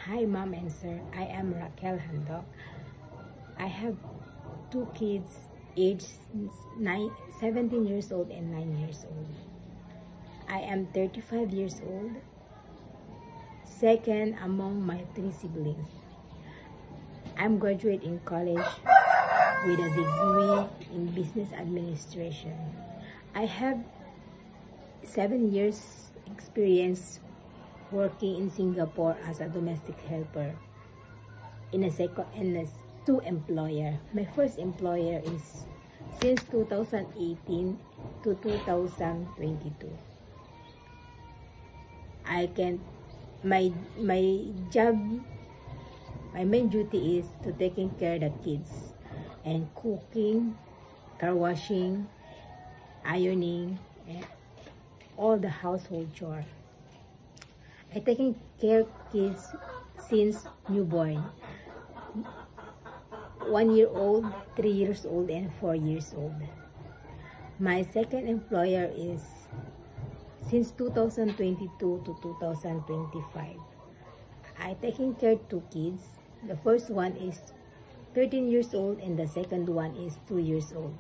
Hi, Mom and Sir. I am Raquel Handok. I have two kids, aged 17 years old and 9 years old. I am 35 years old, second among my three siblings. I'm graduate in college with a degree in business administration. I have 7 years experience working in Singapore as a domestic helper in a two employer. My first employer is since 2018 to 2022. My job, my main duty is to taking care of the kids and cooking, car washing, ironing, and all the household chore. I taking care of kids since newborn, 1 year old, 3 years old, and 4 years old. My second employer is since 2022 to 2025. I taking care of two kids. The first one is 13 years old and the second one is 2 years old.